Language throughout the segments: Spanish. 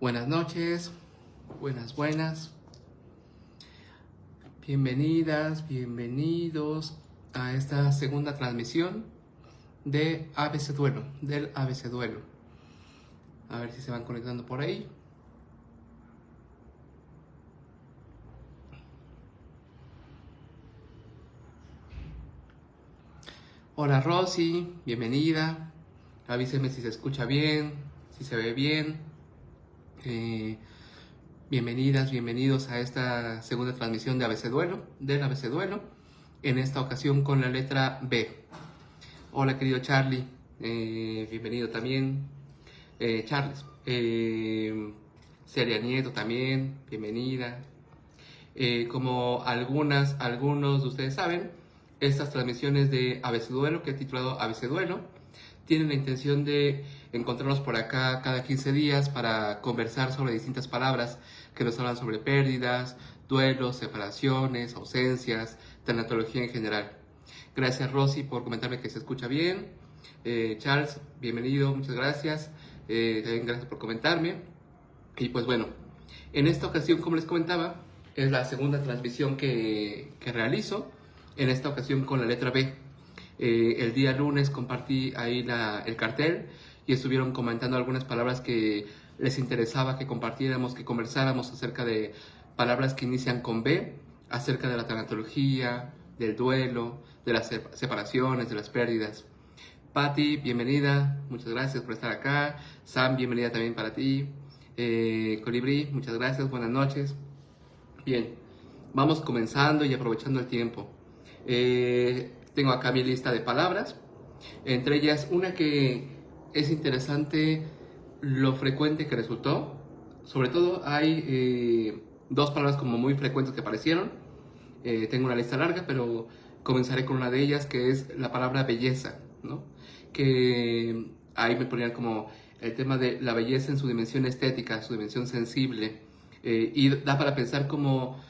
Buenas noches, buenas. Bienvenidas, bienvenidos a esta segunda transmisión de ABC Duelo, del ABC Duelo. A ver si se van conectando por ahí. Hola Rosy, bienvenida. Avíseme si se escucha bien, si se ve bien. Bienvenidas, bienvenidos a esta segunda transmisión de ABC Duelo, del ABC Duelo, en esta ocasión con la letra B. Hola querido Charlie, bienvenido también. Charles, Celia Nieto también, bienvenida. Como algunos de ustedes saben, estas transmisiones de ABC Duelo, que he titulado ABC Duelo, tienen la intención de encontrarnos por acá cada 15 días para conversar sobre distintas palabras que nos hablan sobre pérdidas, duelos, separaciones, ausencias, tanatología en general. Gracias Rosy por comentarme que se escucha bien. Charles, bienvenido, muchas gracias. También gracias por comentarme. Y pues bueno, en esta ocasión, como les comentaba, es la segunda transmisión que realizo, en esta ocasión con la letra B. El día lunes compartí ahí el cartel y estuvieron comentando algunas palabras que les interesaba que compartiéramos, que conversáramos acerca de palabras que inician con B, acerca de la tanatología, del duelo, de las separaciones, de las pérdidas. Patti, bienvenida, muchas gracias por estar acá. Sam, bienvenida también para ti. Colibrí, muchas gracias, buenas noches. Bien, vamos comenzando y aprovechando el tiempo. Tengo acá mi lista de palabras, entre ellas una que es interesante lo frecuente que resultó. Sobre todo hay dos palabras como muy frecuentes que aparecieron. Tengo una lista larga, pero comenzaré con una de ellas, que es la palabra belleza, ¿no? Que ahí me ponían como el tema de la belleza en su dimensión estética, su dimensión sensible, y da para pensar como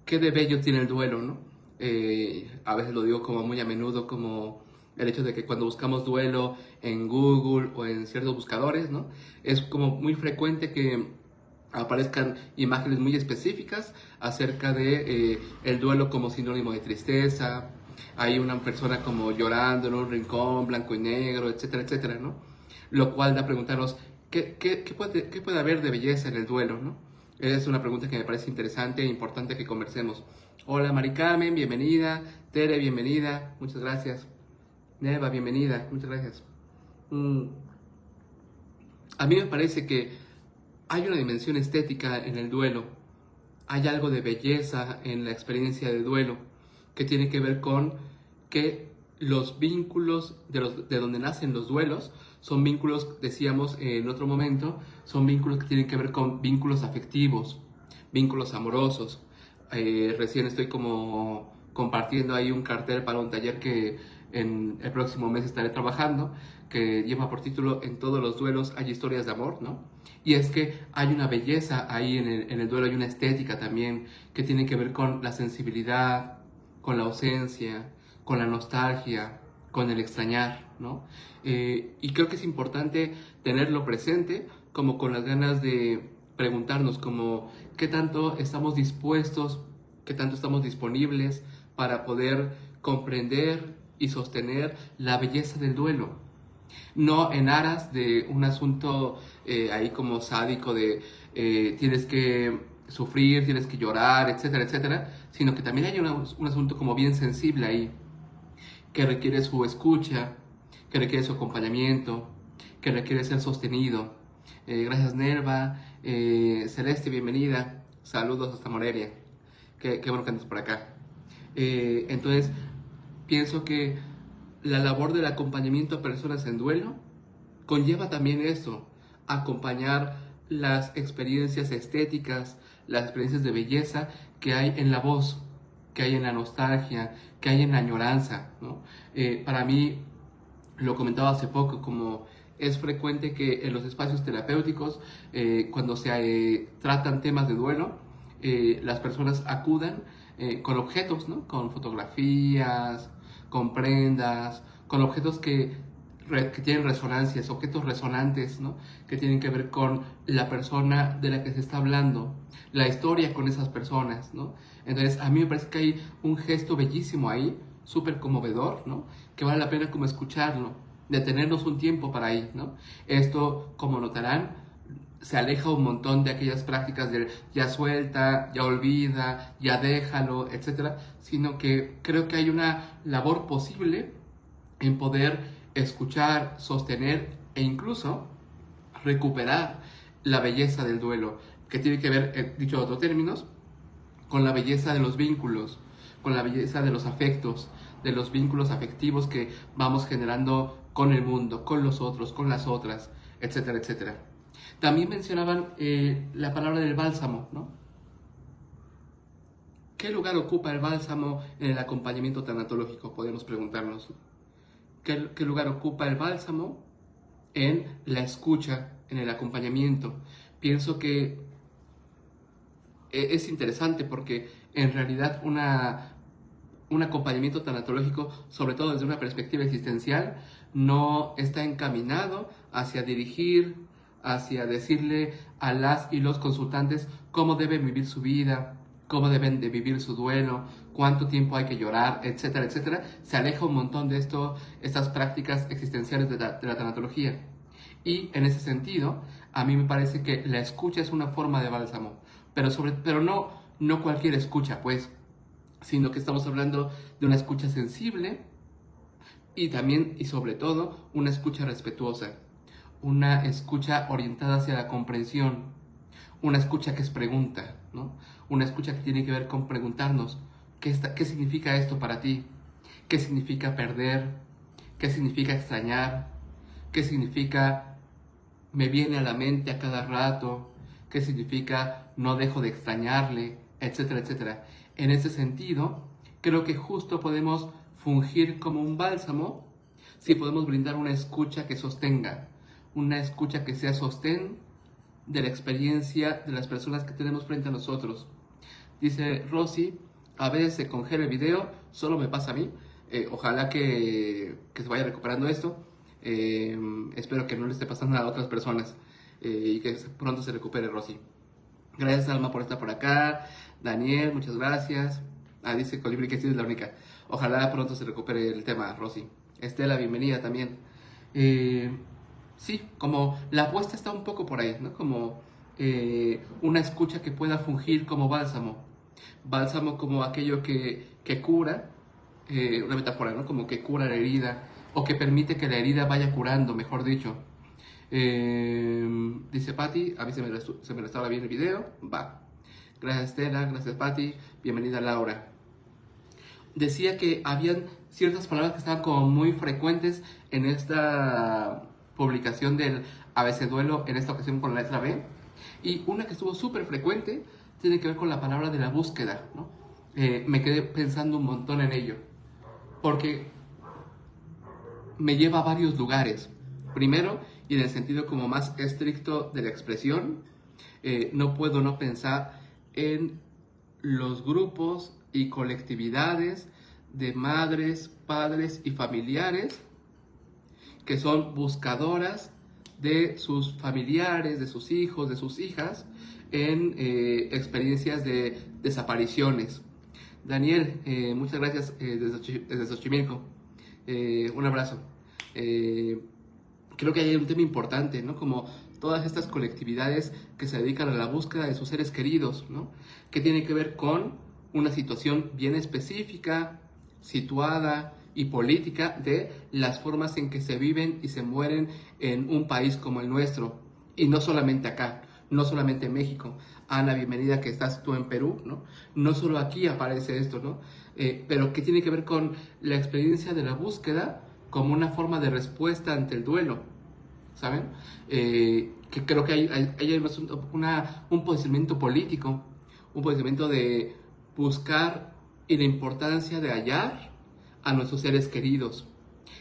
qué de bello tiene el duelo, ¿no? A veces lo digo como muy a menudo, como el hecho de que cuando buscamos duelo en Google o en ciertos buscadores, ¿no? Es como muy frecuente que aparezcan imágenes muy específicas acerca de el duelo como sinónimo de tristeza. Hay una persona como llorando en un rincón, blanco y negro, etcétera, etcétera, ¿no? Lo cual da a preguntarnos, ¿qué puede haber de belleza en el duelo, ¿no? Es una pregunta que me parece interesante e importante que conversemos. Hola Mari Carmen, bienvenida. Tere, bienvenida, muchas gracias. Neva, bienvenida, muchas gracias. A mí me parece que hay una dimensión estética en el duelo. Hay algo de belleza en la experiencia de duelo que tiene que ver con que los vínculos de donde nacen los duelos son vínculos, decíamos en otro momento, son vínculos que tienen que ver con vínculos afectivos, vínculos amorosos. Recién estoy como compartiendo ahí un cartel para un taller que en el próximo mes estaré trabajando, que lleva por título En todos los duelos hay historias de amor, ¿no? Y es que hay una belleza ahí en el duelo, hay una estética también que tiene que ver con la sensibilidad, con la ausencia, con la nostalgia, con el extrañar, ¿no? Y creo que es importante tenerlo presente, como con las ganas de preguntarnos como qué tanto estamos dispuestos, qué tanto estamos disponibles para poder comprender y sostener la belleza del duelo. No en aras de un asunto ahí como sádico de tienes que sufrir, tienes que llorar, etcétera, etcétera, sino que también hay un asunto como bien sensible ahí, que requiere su escucha, que requiere su acompañamiento, que requiere ser sostenido. Gracias Nerva, Celeste, bienvenida, saludos hasta Morelia, qué bueno que andas por acá. Entonces, pienso que la labor del acompañamiento a personas en duelo conlleva también eso, acompañar las experiencias estéticas, las experiencias de belleza que hay en la voz, que hay en la nostalgia, que hay en la añoranza, ¿no? Para mí, lo comentaba hace poco, como es frecuente que en los espacios terapéuticos, cuando se tratan temas de duelo, las personas acudan con objetos, ¿no? Con fotografías, con prendas, con objetos que que tienen resonancias, objetos resonantes, ¿no? Que tienen que ver con la persona de la que se está hablando, la historia con esas personas, ¿no? Entonces, a mí me parece que hay un gesto bellísimo ahí, súper conmovedor, ¿no? Que vale la pena como escucharlo, detenernos un tiempo para ahí, ¿no? Esto, como notarán, se aleja un montón de aquellas prácticas de ya suelta, ya olvida, ya déjalo, etcétera, sino que creo que hay una labor posible en poder escuchar, sostener e incluso recuperar la belleza del duelo, que tiene que ver, dicho en otros términos, con la belleza de los vínculos, con la belleza de los afectos, de los vínculos afectivos que vamos generando con el mundo, con los otros, con las otras, etcétera, etcétera. También mencionaban la palabra del bálsamo, ¿no? ¿Qué lugar ocupa el bálsamo en el acompañamiento tanatológico? Podemos preguntarnos. ¿Qué lugar ocupa el bálsamo en la escucha, en el acompañamiento? Pienso que es interesante porque en realidad un acompañamiento tanatológico, sobre todo desde una perspectiva existencial, no está encaminado hacia dirigir, hacia decirle a las y los consultantes cómo deben vivir su vida, cómo deben de vivir su duelo, cuánto tiempo hay que llorar, etcétera, etcétera. Se aleja un montón de estas prácticas existenciales de la tanatología. Y en ese sentido, a mí me parece que la escucha es una forma de bálsamo, pero no cualquier escucha, pues, sino que estamos hablando de una escucha sensible y también y sobre todo una escucha respetuosa, una escucha orientada hacia la comprensión, una escucha que es pregunta, ¿no? Una escucha que tiene que ver con preguntarnos ¿qué significa esto para ti? ¿Qué significa perder? ¿Qué significa extrañar? ¿Qué significa me viene a la mente a cada rato? ¿Qué significa no dejo de extrañarle? Etcétera, etcétera. En ese sentido, creo que justo podemos fungir como un bálsamo si podemos brindar una escucha que sostenga, una escucha que sea sostén de la experiencia de las personas que tenemos frente a nosotros. Dice Rosy, a veces se congela el video, solo me pasa a mí. Ojalá que se vaya recuperando esto. Espero que no le esté pasando a otras personas y que pronto se recupere, Rosy. Gracias, Alma, por estar por acá. Daniel, muchas gracias. Dice Colibri que sí es la única. Ojalá pronto se recupere el tema, Rosy. Estela, bienvenida también. Sí, como la apuesta está un poco por ahí, ¿no? Como una escucha que pueda fungir como bálsamo. Bálsamo como aquello que cura, una metáfora, ¿no? Como que cura la herida, o que permite que la herida vaya curando, mejor dicho. Dice Patti, a mí se me restaura bien el video, va. Gracias Estela, gracias Patti, bienvenida Laura. Decía que habían ciertas palabras que estaban como muy frecuentes en esta publicación del ABC Duelo, en esta ocasión con la letra B, y una que estuvo súper frecuente tiene que ver con la palabra de la búsqueda, ¿no? Me quedé pensando un montón en ello, porque me lleva a varios lugares. Primero, y en el sentido como más estricto de la expresión, no puedo no pensar en los grupos y colectividades de madres, padres y familiares que son buscadoras de sus familiares, de sus hijos, de sus hijas en experiencias de desapariciones. Daniel, muchas gracias desde Xochimilco. Un abrazo. Creo que hay un tema importante, ¿no? Como todas estas colectividades que se dedican a la búsqueda de sus seres queridos, ¿no? Que tiene que ver con una situación bien específica, situada y política de las formas en que se viven y se mueren en un país como el nuestro. Y no solamente acá, no solamente en México. Ana, bienvenida, que estás tú en Perú, ¿no? No solo aquí aparece esto, ¿no? Pero que tiene que ver con la experiencia de la búsqueda como una forma de respuesta ante el duelo, ¿saben? Que creo que hay un posicionamiento político, un posicionamiento de buscar y la importancia de hallar a nuestros seres queridos.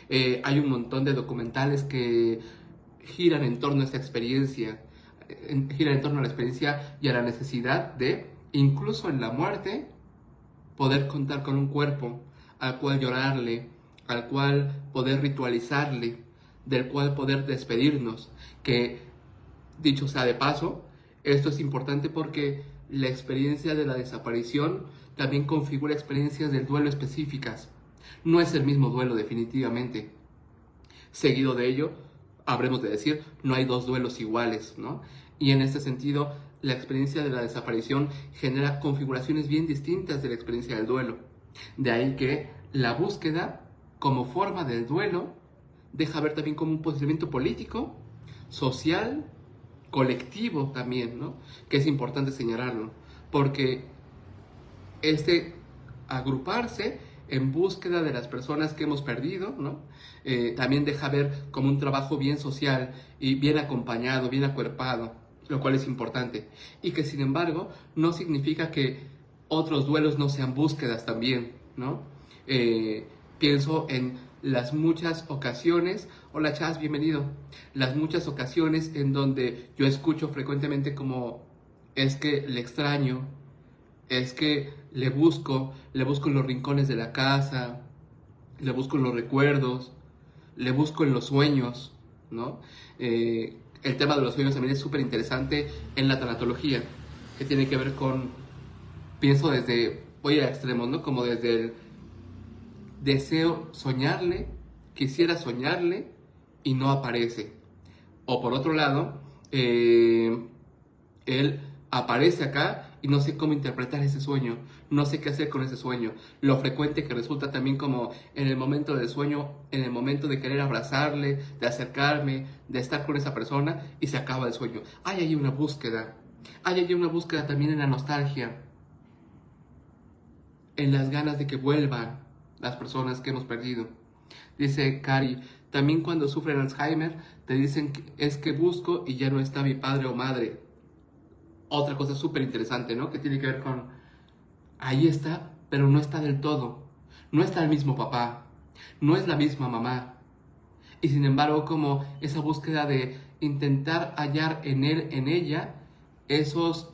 Hay un montón de documentales que giran en torno a esta experiencia, giran en torno a la experiencia y a la necesidad de, incluso en la muerte, poder contar con un cuerpo al cual llorarle, al cual poder ritualizarle, del cual poder despedirnos, que dicho sea de paso, esto es importante porque la experiencia de la desaparición también configura experiencias del duelo específicas. No es el mismo duelo definitivamente. Seguido de ello, habremos de decir, no hay dos duelos iguales, ¿no? Y en este sentido, la experiencia de la desaparición genera configuraciones bien distintas de la experiencia del duelo. De ahí que la búsqueda, como forma del duelo, deja ver también como un posicionamiento político, social, colectivo también, ¿no? Que es importante señalarlo, porque agruparse en búsqueda de las personas que hemos perdido, ¿no? También deja ver como un trabajo bien social y bien acompañado, bien acuerpado, lo cual es importante. Y que sin embargo no significa que otros duelos no sean búsquedas también, ¿no? Pienso en las muchas ocasiones, hola Chas, bienvenido, las muchas ocasiones en donde yo escucho frecuentemente como es que le extraño, es que le busco en los rincones de la casa, le busco en los recuerdos, le busco en los sueños, ¿no? El tema de los sueños también es súper interesante en la tanatología, que tiene que ver con, pienso desde, voy a extremos, ¿no? Como desde el deseo soñarle, quisiera soñarle y no aparece. O por otro lado, él aparece acá y no sé cómo interpretar ese sueño, no sé qué hacer con ese sueño. Lo frecuente que resulta también como en el momento del sueño, en el momento de querer abrazarle, de acercarme, de estar con esa persona y se acaba el sueño. Hay ahí una búsqueda, hay ahí una búsqueda también en la nostalgia, en las ganas de que vuelvan las personas que hemos perdido. Dice Cari, también cuando sufren Alzheimer te dicen que es que busco y ya no está mi padre o madre. Otra cosa súper interesante, ¿no? Que tiene que ver con, ahí está, pero no está del todo. No está el mismo papá, no es la misma mamá. Y sin embargo, como esa búsqueda de intentar hallar en él, en ella, esos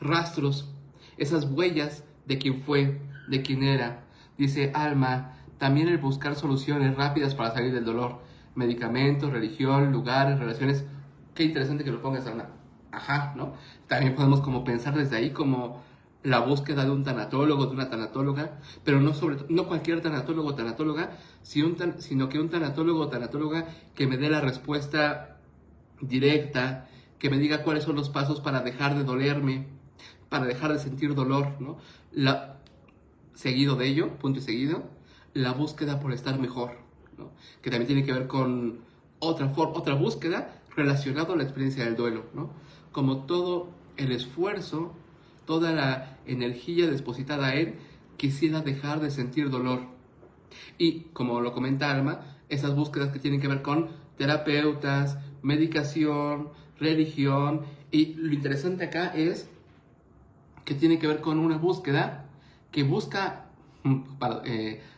rastros, esas huellas de quién fue, de quién era. Dice Alma, también el buscar soluciones rápidas para salir del dolor. Medicamentos, religión, lugares, relaciones. Qué interesante que lo pongas, Alma. Ajá, ¿no? También podemos como pensar desde ahí como la búsqueda de un tanatólogo, de una tanatóloga, pero no cualquier tanatólogo o tanatóloga, sino que un tanatólogo o tanatóloga que me dé la respuesta directa, que me diga cuáles son los pasos para dejar de dolerme, para dejar de sentir dolor, ¿no? Seguido de ello, punto y seguido, la búsqueda por estar mejor, ¿no? Que también tiene que ver con otra búsqueda relacionada a la experiencia del duelo, ¿no? Como todo el esfuerzo, toda la energía depositada en quisiera dejar de sentir dolor. Y como lo comenta Alma, esas búsquedas que tienen que ver con terapeutas, medicación, religión, y lo interesante acá es que tiene que ver con una búsqueda que busca,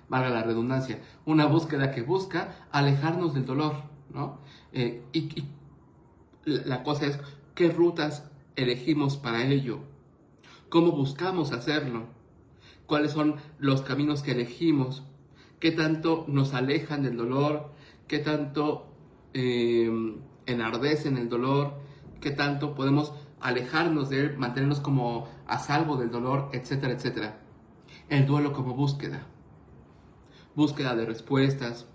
valga la redundancia, una búsqueda que busca alejarnos del dolor, ¿no? Y la cosa es, ¿qué rutas elegimos para ello? ¿Cómo buscamos hacerlo? ¿Cuáles son los caminos que elegimos? ¿Qué tanto nos alejan del dolor? ¿Qué tanto enardecen el dolor? ¿Qué tanto podemos alejarnos de él, mantenernos como a salvo del dolor, etcétera, etcétera? El duelo como búsqueda. Búsqueda de respuestas,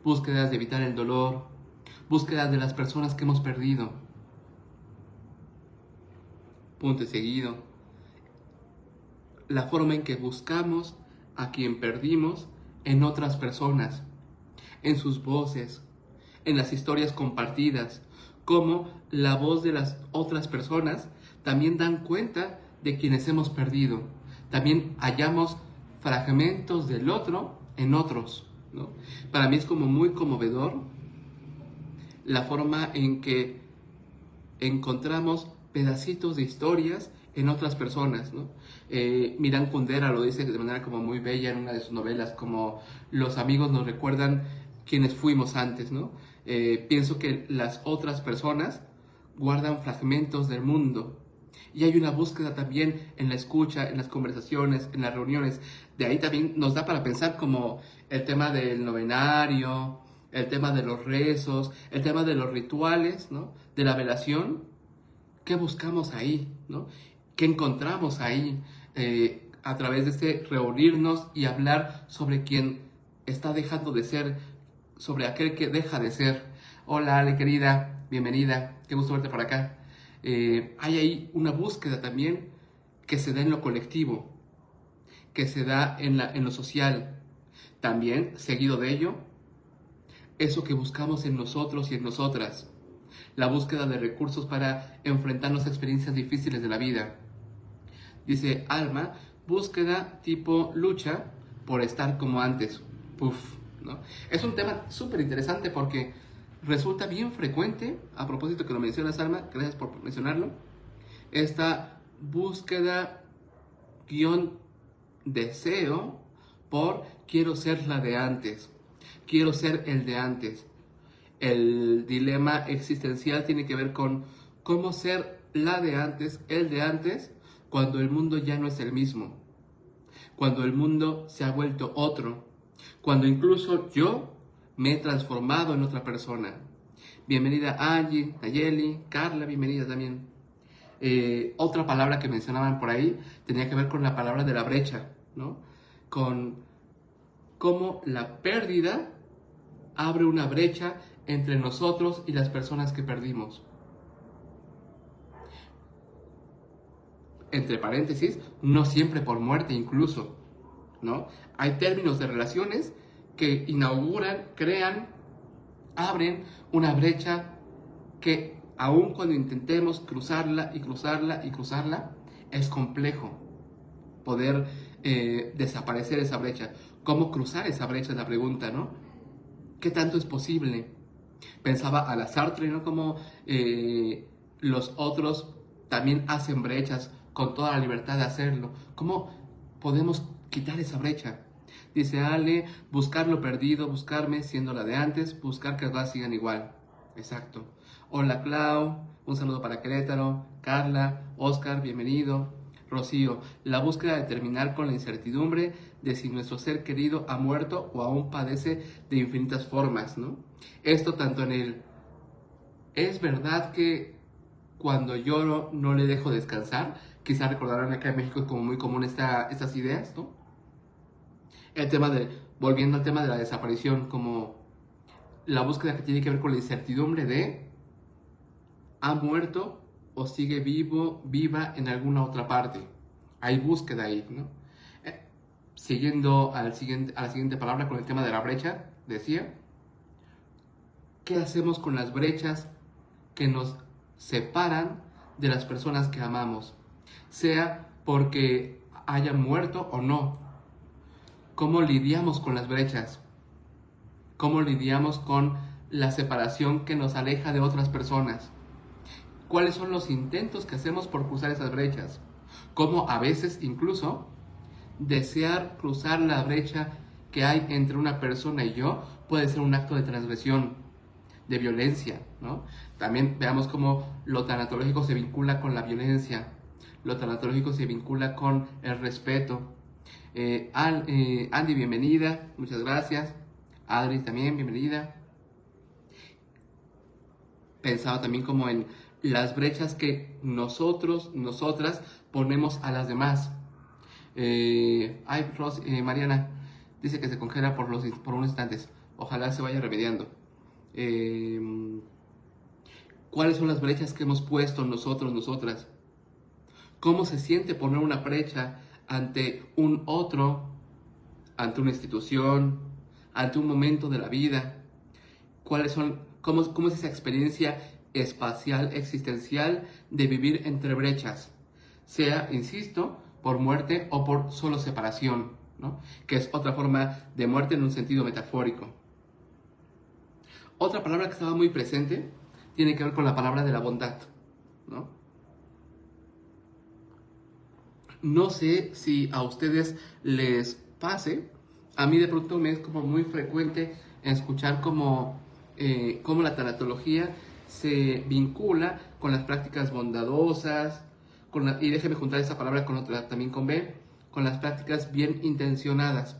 búsquedas de evitar el dolor, búsqueda de las personas que hemos perdido. Punto y seguido. La forma en que buscamos a quien perdimos en otras personas, en sus voces, en las historias compartidas, como la voz de las otras personas también dan cuenta de quienes hemos perdido. También hallamos fragmentos del otro en otros, ¿no? Para mí es como muy conmovedor la forma en que encontramos pedacitos de historias en otras personas, ¿no? Miran Kundera lo dice de manera como muy bella en una de sus novelas, como los amigos nos recuerdan quienes fuimos antes, ¿no? Pienso que las otras personas guardan fragmentos del mundo Y hay una búsqueda también en la escucha, en las conversaciones, en las reuniones. De ahí también nos da para pensar como el tema del novenario, el tema de los rezos, el tema de los rituales, ¿no? De la velación. ¿Qué buscamos ahí, ¿no? ¿Qué encontramos ahí a través de este reunirnos y hablar sobre quien está dejando de ser, sobre aquel que deja de ser? Hola, Ale, querida, bienvenida, qué gusto verte por acá. Hay ahí una búsqueda también que se da en lo colectivo, que se da en lo social. También, seguido de ello, eso que buscamos en nosotros y en nosotras. La búsqueda de recursos para enfrentarnos a experiencias difíciles de la vida. Dice Alma, búsqueda tipo lucha por estar como antes. Puf, ¿no? Es un tema súper interesante porque resulta bien frecuente, a propósito que lo mencionas, Alma, gracias por mencionarlo, esta búsqueda guión deseo por quiero ser la de antes, quiero ser el de antes. El dilema existencial tiene que ver con cómo ser la de antes, el de antes, cuando el mundo ya no es el mismo, cuando el mundo se ha vuelto otro, cuando incluso yo me he transformado en otra persona. Bienvenida Angie, Nayeli, Carla, bienvenida también. Otra palabra que mencionaban por ahí tenía que ver con la palabra de la brecha, ¿no? Con cómo la pérdida abre una brecha entre nosotros y las personas que perdimos. Entre paréntesis, no siempre por muerte incluso, ¿no? Hay términos de relaciones que inauguran, crean, abren una brecha que aun cuando intentemos cruzarla y cruzarla y cruzarla, es complejo poder desaparecer esa brecha. ¿Cómo cruzar esa brecha? Es la pregunta, ¿no? ¿Qué tanto es posible? Pensaba a la Sartre, ¿no? Como los otros también hacen brechas con toda la libertad de hacerlo. ¿Cómo podemos quitar esa brecha? Dice Ale, buscar lo perdido, buscarme siendo la de antes, buscar que las sigan igual. Exacto. Hola Clau, un saludo para Querétaro. Carla, Oscar, bienvenido. Rocío, la búsqueda de terminar con la incertidumbre de si nuestro ser querido ha muerto o aún padece de infinitas formas, ¿no? Esto tanto en el... Es verdad que cuando lloro no le dejo descansar. Quizá recordarán acá en México es como muy común estas ideas, ¿no? El tema de... Volviendo al tema de la desaparición, como la búsqueda que tiene que ver con la incertidumbre de... ¿Ha muerto o sigue vivo, viva en alguna otra parte? Hay búsqueda ahí, ¿no? Siguiendo a la siguiente palabra con el tema de la brecha, decía, ¿qué hacemos con las brechas que nos separan de las personas que amamos? Sea porque hayan muerto o no. ¿Cómo lidiamos con las brechas? ¿Cómo lidiamos con la separación que nos aleja de otras personas? ¿Cuáles son los intentos que hacemos por cruzar esas brechas? Cómo a veces incluso desear cruzar la brecha que hay entre una persona y yo puede ser un acto de transgresión, de violencia, ¿no? También veamos cómo lo tanatológico se vincula con la violencia, lo tanatológico se vincula con el respeto. Andy, bienvenida, muchas gracias. Adri también, bienvenida. Pensaba también como en las brechas que nosotras ponemos a las demás. Mariana dice que se congela por unos instantes. Ojalá se vaya remediando. ¿Cuáles son las brechas que hemos puesto nosotras? ¿Cómo se siente poner una brecha ante un otro, ante una institución, ante un momento de la vida? ¿Cómo es esa experiencia espacial, existencial de vivir entre brechas? Sea, insisto, por muerte o por solo separación, ¿no? Que es otra forma de muerte en un sentido metafórico. Otra palabra que estaba muy presente tiene que ver con la palabra de la bondad, ¿no? No sé si a ustedes les pase, a mí de pronto me es como muy frecuente escuchar cómo la tanatología se vincula con las prácticas bondadosas, y déjeme juntar esa palabra con otra, también con B, con las prácticas bien intencionadas.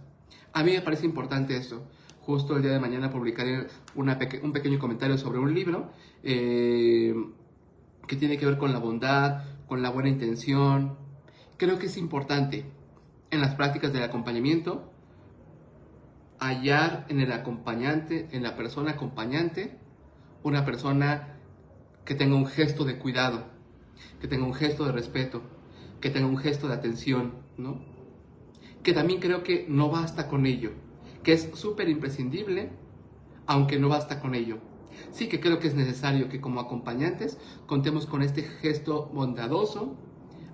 A mí me parece importante esto. Justo el día de mañana publicaré un pequeño comentario sobre un libro que tiene que ver con la bondad, con la buena intención. Creo que es importante en las prácticas del acompañamiento hallar en el acompañante, en la persona acompañante, una persona que tenga un gesto de cuidado, que tenga un gesto de respeto, que tenga un gesto de atención, ¿no? Que también creo que no basta con ello, que es súper imprescindible, aunque no basta con ello. Sí que creo que es necesario que como acompañantes contemos con este gesto bondadoso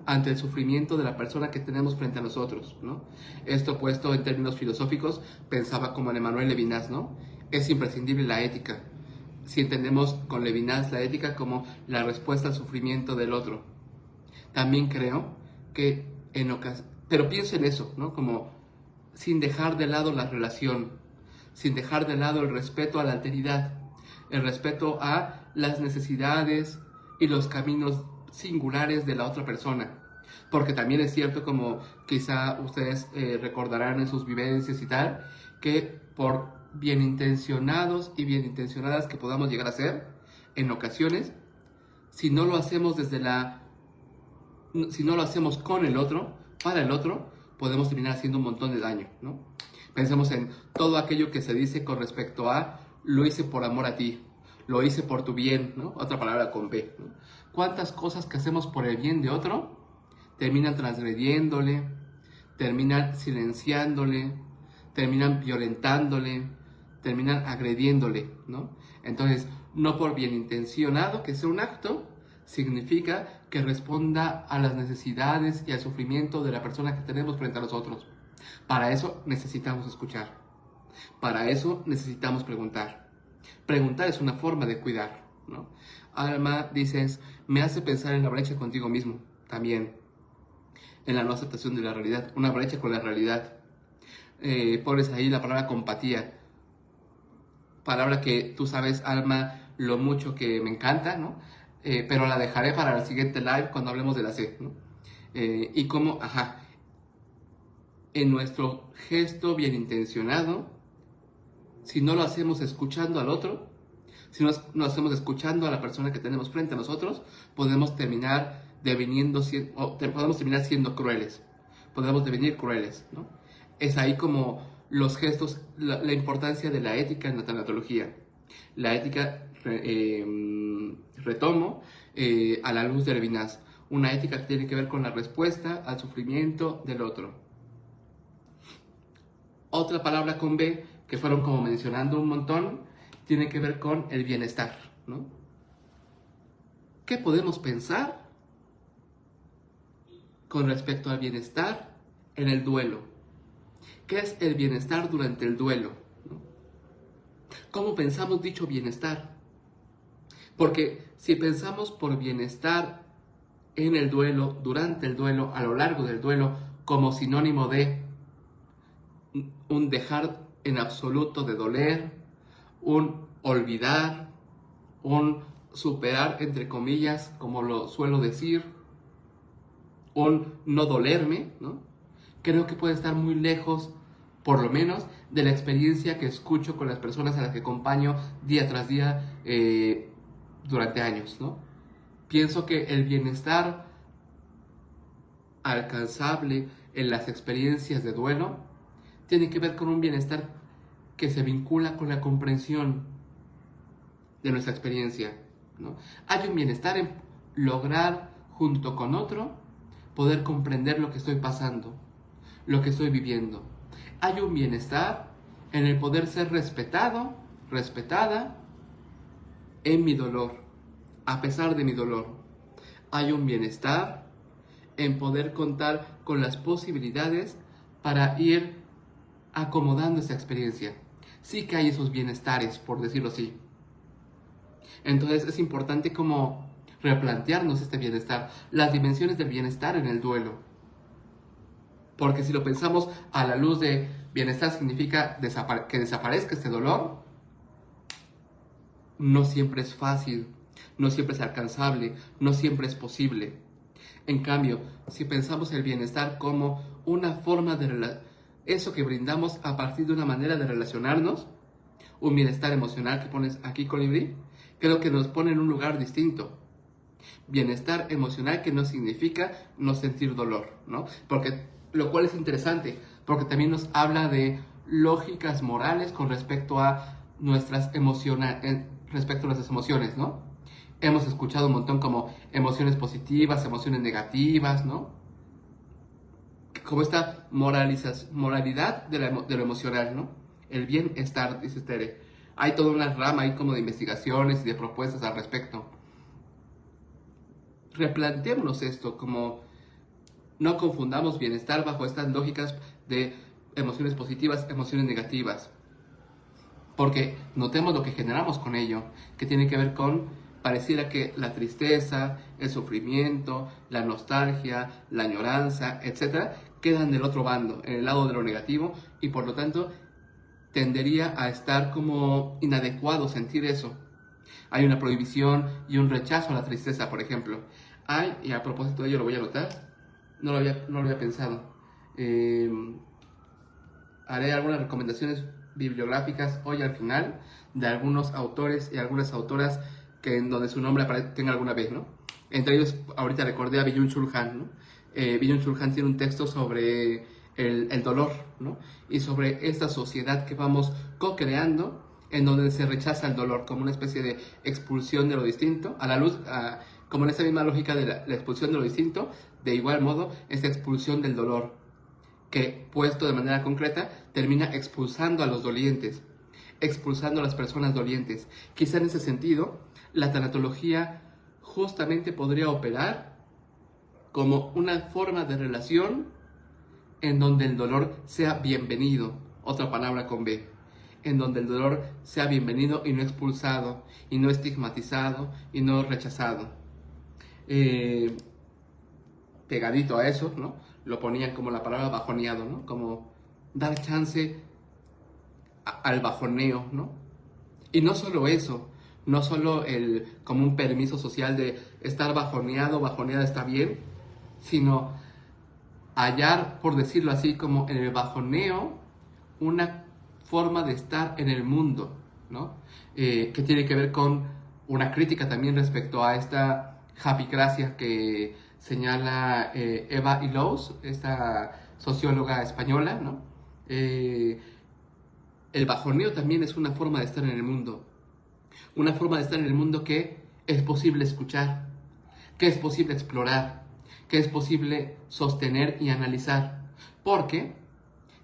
ante el sufrimiento de la persona que tenemos frente a nosotros, ¿no? Esto puesto en términos filosóficos, pensaba como en Emmanuel Levinas, ¿no? Es imprescindible la ética. Si entendemos con Levinas la ética como la respuesta al sufrimiento del otro. También creo que pero pienso en eso, ¿no? Como sin dejar de lado la relación, sin dejar de lado el respeto a la alteridad, el respeto a las necesidades y los caminos singulares de la otra persona. Porque también es cierto, como quizá ustedes recordarán en sus vivencias y tal, que por bien intencionados y bien intencionadas que podamos llegar a ser, en ocasiones, si no lo hacemos si no lo hacemos con el otro, para el otro, podemos terminar haciendo un montón de daño, ¿no? Pensemos en todo aquello que se dice con respecto a lo hice por amor a ti, lo hice por tu bien, ¿no? Otra palabra con B, ¿no? ¿Cuántas cosas que hacemos por el bien de otro terminan transgrediéndole, terminan silenciándole, terminan violentándole, terminan agrediéndole, ¿no? Entonces, no por bien intencionado que sea un acto, significa que responda a las necesidades y al sufrimiento de la persona que tenemos frente a nosotros. Para eso necesitamos escuchar. Para eso necesitamos preguntar. Preguntar es una forma de cuidar, ¿no? Alma, dices, me hace pensar en la brecha contigo mismo, también. En la no aceptación de la realidad, una brecha con la realidad. Pones ahí la palabra compatía. Palabra que tú sabes, Alma, lo mucho que me encanta, ¿no? Pero la dejaré para el siguiente live cuando hablemos de la C, ¿no? Y cómo, en nuestro gesto bien intencionado, si no lo hacemos escuchando al otro, si no lo hacemos escuchando a la persona que tenemos frente a nosotros, podemos terminar siendo crueles, podemos devenir crueles, ¿no? Es ahí como los gestos, la importancia de la ética en la tanatología. La ética, retomo, a la luz de Levinas, una ética que tiene que ver con la respuesta al sufrimiento del otro. Otra palabra con B, que fueron como mencionando un montón, tiene que ver con el bienestar, ¿no? ¿Qué podemos pensar con respecto al bienestar en el duelo? ¿Qué es el bienestar durante el duelo? ¿No? ¿Cómo pensamos dicho bienestar? Porque si pensamos por bienestar en el duelo, durante el duelo, a lo largo del duelo, como sinónimo de un dejar en absoluto de doler, un olvidar, un superar, entre comillas, como lo suelo decir, un no dolerme, ¿no? Creo que puede estar muy lejos, por lo menos, de la experiencia que escucho con las personas a las que acompaño día tras día durante años, ¿no? Pienso que el bienestar alcanzable en las experiencias de duelo tiene que ver con un bienestar que se vincula con la comprensión de nuestra experiencia, ¿no? Hay un bienestar en lograr, junto con otro, poder comprender lo que estoy pasando, lo que estoy viviendo. Hay un bienestar en el poder ser respetado, respetada en mi dolor, a pesar de mi dolor. Hay un bienestar en poder contar con las posibilidades para ir acomodando esa experiencia. Sí que hay esos bienestares, por decirlo así. Entonces es importante como replantearnos este bienestar, las dimensiones del bienestar en el duelo. Porque si lo pensamos a la luz de bienestar significa que desaparezca este dolor, no siempre es fácil, no siempre es alcanzable, no siempre es posible. En cambio, si pensamos el bienestar como una forma de eso que brindamos a partir de una manera de relacionarnos, un bienestar emocional que pones aquí, Colibrí, creo que nos pone en un lugar distinto. Bienestar emocional que no significa no sentir dolor, ¿no? Porque, lo cual es interesante, porque también nos habla de lógicas morales con respecto a nuestras emociones, ¿no? Hemos escuchado un montón como emociones positivas, emociones negativas, ¿no? Como esta moralidad de lo emocional, ¿no? El bienestar, dice Tere. Hay toda una rama ahí como de investigaciones y de propuestas al respecto. Replanteémonos esto, como no confundamos bienestar bajo estas lógicas de emociones positivas, emociones negativas. Porque notemos lo que generamos con ello, que tiene que ver con, pareciera que la tristeza, el sufrimiento, la nostalgia, la añoranza, etc., quedan del otro bando, en el lado de lo negativo, y por lo tanto tendería a estar como inadecuado sentir eso. Hay una prohibición y un rechazo a la tristeza, por ejemplo. Y a propósito de ello lo voy a anotar, no lo había pensado. Haré algunas recomendaciones bibliográficas hoy al final de algunos autores y algunas autoras que en donde su nombre tenga alguna vez, ¿no? Entre ellos, ahorita recordé a Byung-Chul Han, ¿no? Byung-Chul Han tiene un texto sobre el dolor, ¿no? Y sobre esta sociedad que vamos co-creando, en donde se rechaza el dolor como una especie de expulsión de lo distinto, a la luz, como en esa misma lógica de la expulsión de lo distinto, de igual modo, esta expulsión del dolor, que puesto de manera concreta, termina expulsando a los dolientes, expulsando a las personas dolientes. Quizá en ese sentido, la tanatología justamente podría operar como una forma de relación en donde el dolor sea bienvenido, otra palabra con B, en donde el dolor sea bienvenido y no expulsado, y no estigmatizado, y no rechazado. Pegadito a eso, ¿no? Lo ponían como la palabra bajoneado, ¿no? Como dar chance al bajoneo, ¿no? Y no solo eso, no solo como un permiso social de estar bajoneado, bajoneada está bien, sino hallar, por decirlo así, como en el bajoneo, una forma de estar en el mundo, ¿no? Que tiene que ver con una crítica también respecto a esta japicracia que señala Eva Illouz, esta socióloga española, ¿no? El bajoneo también es una forma de estar en el mundo, una forma de estar en el mundo que es posible escuchar, que es posible explorar, que es posible sostener y analizar, porque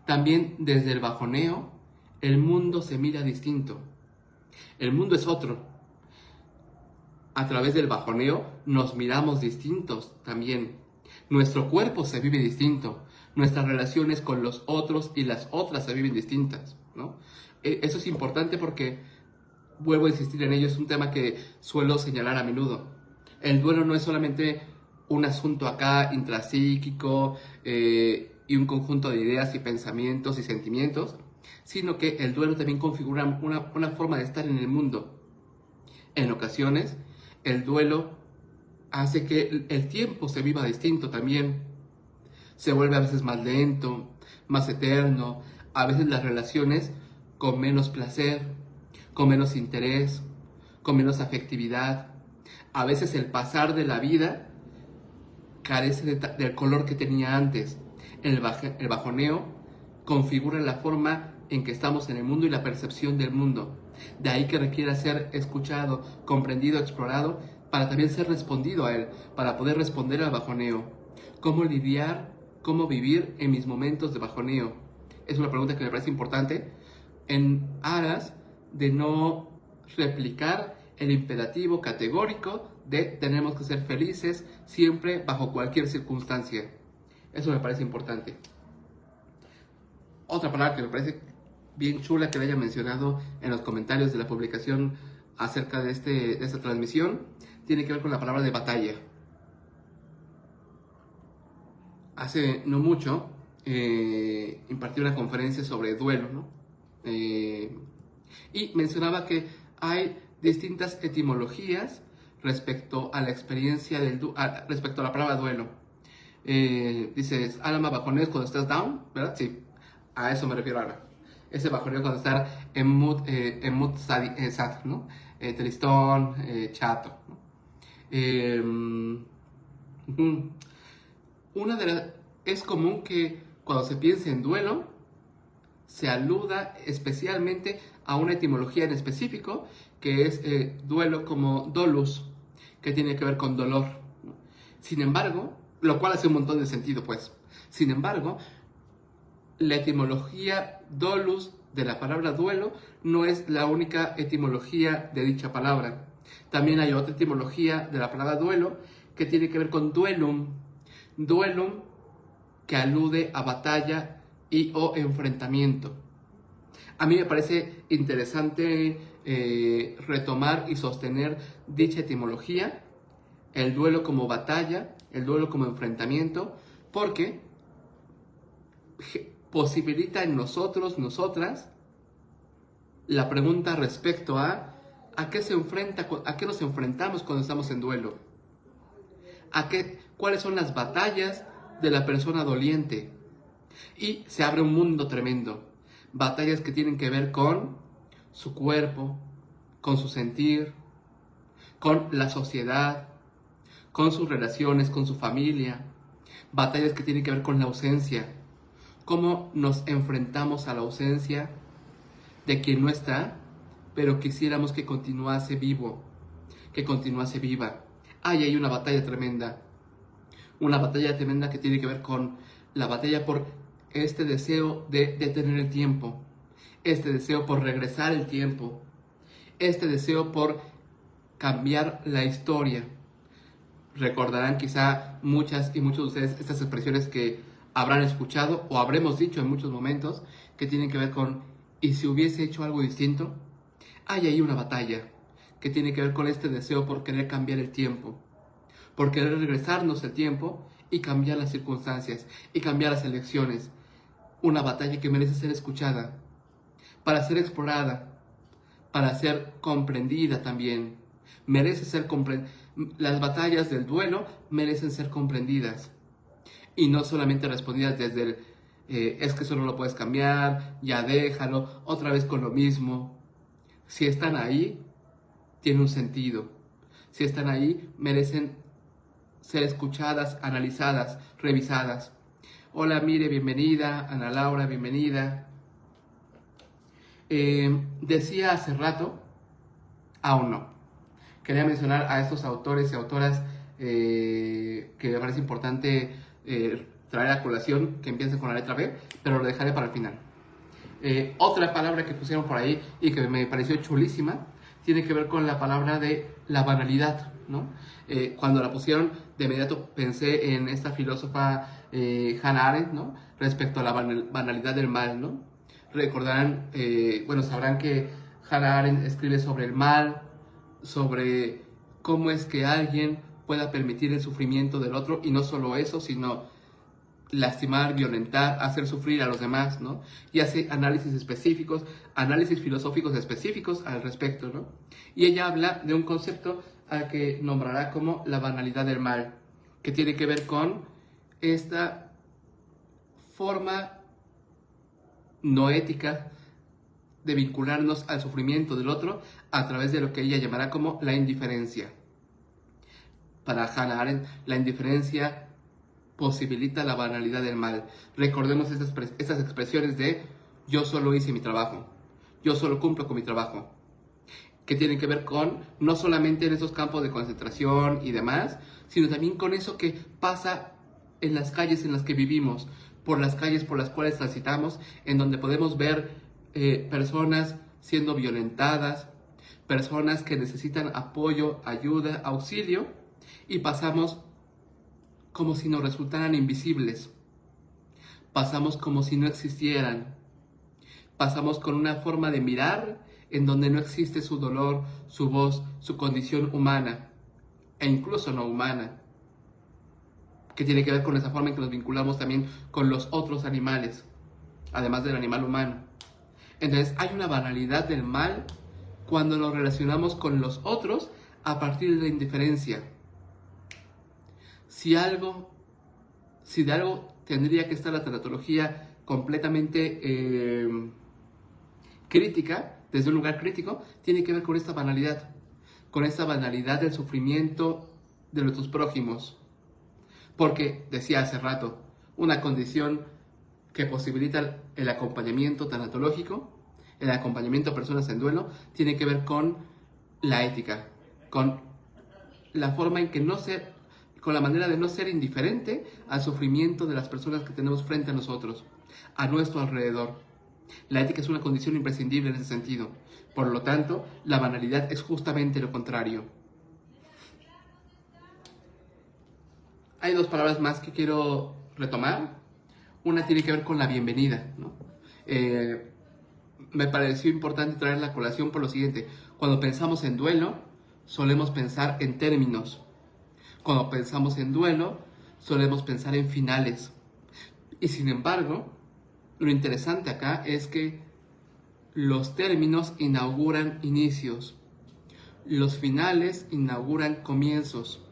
también desde el bajoneo el mundo se mira distinto, el mundo es otro. A través del bajoneo nos miramos distintos también. Nuestro cuerpo se vive distinto. Nuestras relaciones con los otros y las otras se viven distintas, ¿no? Eso es importante porque, vuelvo a insistir en ello, es un tema que suelo señalar a menudo. El duelo no es solamente un asunto acá intrapsíquico y un conjunto de ideas y pensamientos y sentimientos, sino que el duelo también configura una forma de estar en el mundo. En ocasiones, el duelo hace que el tiempo se viva distinto también. Se vuelve a veces más lento, más eterno, a veces las relaciones con menos placer, con menos interés, con menos afectividad. A veces el pasar de la vida carece del color que tenía antes. El bajoneo configura la forma en que estamos en el mundo y la percepción del mundo. De ahí que requiera ser escuchado, comprendido, explorado, para también ser respondido a él, para poder responder al bajoneo. ¿Cómo lidiar, cómo vivir en mis momentos de bajoneo? Es una pregunta que me parece importante en aras de no replicar el imperativo categórico de tenemos que ser felices siempre bajo cualquier circunstancia. Eso me parece importante. Otra palabra que me parece bien chula que le haya mencionado en los comentarios de la publicación acerca de esta transmisión tiene que ver con la palabra de batalla. Hace no mucho impartí una conferencia sobre duelo, ¿no? Y mencionaba que hay distintas etimologías respecto a la experiencia respecto a la palabra duelo. Dices, alma bajoneo cuando estás down, ¿verdad? Sí, a eso me refiero ahora. Ese bajoneo cuando estás en mood sad, ¿no? Tristón, chato, ¿no? Es común que cuando se piense en duelo, se aluda especialmente a una etimología en específico, que es duelo como dolus, que tiene que ver con dolor, ¿no? Sin embargo, lo cual hace un montón de sentido, pues. Sin embargo, la etimología dolus de la palabra duelo no es la única etimología de dicha palabra. También hay otra etimología de la palabra duelo que tiene que ver con duelum. Duelum, que alude a batalla y o enfrentamiento. A mí me parece interesante retomar y sostener dicha etimología, el duelo como batalla, el duelo como enfrentamiento, porque posibilita en nosotros, nosotras, la pregunta respecto a qué nos enfrentamos cuando estamos en duelo, cuáles son las batallas de la persona doliente. Y se abre un mundo tremendo. Batallas que tienen que ver con su cuerpo, con su sentir, con la sociedad, con sus relaciones, con su familia. Batallas que tienen que ver con la ausencia. Cómo nos enfrentamos a la ausencia de quien no está, pero quisiéramos que continuase vivo, que continuase viva. Hay una batalla tremenda. Una batalla tremenda que tiene que ver con la batalla por este deseo de detener el tiempo, este deseo por regresar el tiempo, este deseo por cambiar la historia. Recordarán quizá muchas y muchos de ustedes estas expresiones que habrán escuchado o habremos dicho en muchos momentos, que tienen que ver con ¿y si hubiese hecho algo distinto? Hay ahí una batalla que tiene que ver con este deseo por querer cambiar el tiempo, por querer regresarnos el tiempo y cambiar las circunstancias y cambiar las elecciones. Una batalla que merece ser escuchada, para ser explorada, para ser comprendida también. Las batallas del duelo merecen ser comprendidas y no solamente respondidas desde el es que eso no lo puedes cambiar, ya déjalo, otra vez con lo mismo. Si están ahí, tiene un sentido. Si están ahí, merecen ser escuchadas, analizadas, revisadas. Hola, Mire, bienvenida. Ana Laura, bienvenida. Decía hace rato, aún no. Quería mencionar a estos autores y autoras que me parece importante traer a colación, que empiecen con la letra B, pero lo dejaré para el final. Otra palabra que pusieron por ahí y que me pareció chulísima, tiene que ver con la palabra de la banalidad, ¿no? Cuando la pusieron, de inmediato pensé en esta filósofa Hannah Arendt, ¿no? Respecto a la banalidad del mal, ¿no? Recordarán, sabrán que Hannah Arendt escribe sobre el mal, sobre cómo es que alguien pueda permitir el sufrimiento del otro, y no solo eso, sino lastimar, violentar, hacer sufrir a los demás, ¿no? Y hace análisis específicos, análisis filosóficos específicos al respecto, ¿no? Y ella habla de un concepto al que nombrará como la banalidad del mal, que tiene que ver con esta forma no ética de vincularnos al sufrimiento del otro a través de lo que ella llamará como la indiferencia. Para Hannah Arendt, la indiferencia posibilita la banalidad del mal. Recordemos estas expresiones de yo solo hice mi trabajo, yo solo cumplo con mi trabajo, que tienen que ver con no solamente en esos campos de concentración y demás, sino también con eso que pasa en las calles en las que vivimos, por las calles por las cuales transitamos, en donde podemos ver personas siendo violentadas, personas que necesitan apoyo, ayuda, auxilio, y pasamos como si nos resultaran invisibles, pasamos como si no existieran, pasamos con una forma de mirar en donde no existe su dolor, su voz, su condición humana, e incluso no humana, que tiene que ver con esa forma en que nos vinculamos también con los otros animales, además del animal humano. Entonces hay una banalidad del mal cuando nos relacionamos con los otros a partir de la indiferencia. Si de algo tendría que estar la tanatología completamente crítica, desde un lugar crítico, tiene que ver con esta banalidad del sufrimiento de nuestros prójimos. Porque, decía hace rato, una condición que posibilita el acompañamiento tanatológico, el acompañamiento a personas en duelo, tiene que ver con la ética, con la forma en que con la manera de no ser indiferente al sufrimiento de las personas que tenemos frente a nosotros, a nuestro alrededor. La ética es una condición imprescindible en ese sentido. Por lo tanto, la banalidad es justamente lo contrario. Hay dos palabras más que quiero retomar. Una tiene que ver con la bienvenida, ¿no? Me pareció importante traer la colación por lo siguiente. Cuando pensamos en duelo, solemos pensar en términos. Cuando pensamos en duelo, solemos pensar en finales. Y sin embargo, lo interesante acá es que los términos inauguran inicios. Los finales inauguran comienzos.